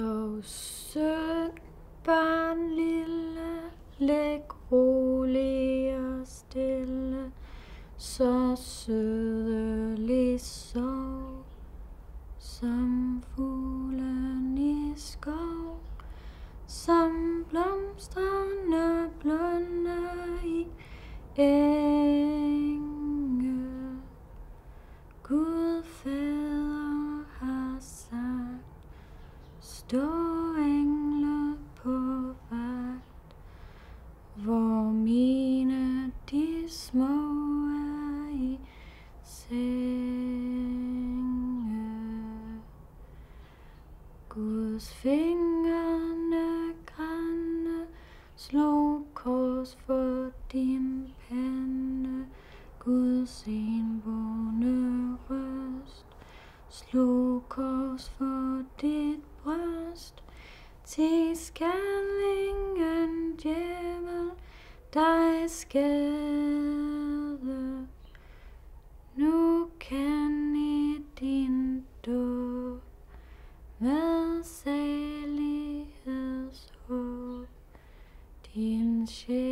Sov sødt, barn lille, læg rolig og stille, så sødelig sov, som fuglen i skov, som blomstrende blonde i enge. Gud fader har sagt, stå engle på vagt, hvor mine de små er i senge. Guds fingrene grænne slog kors for din pande, Guds enbårne røst slog kors for dit bryst. Til skal ingen djævel dig skade, nu kan i din dåb med salighedshåb din sjæl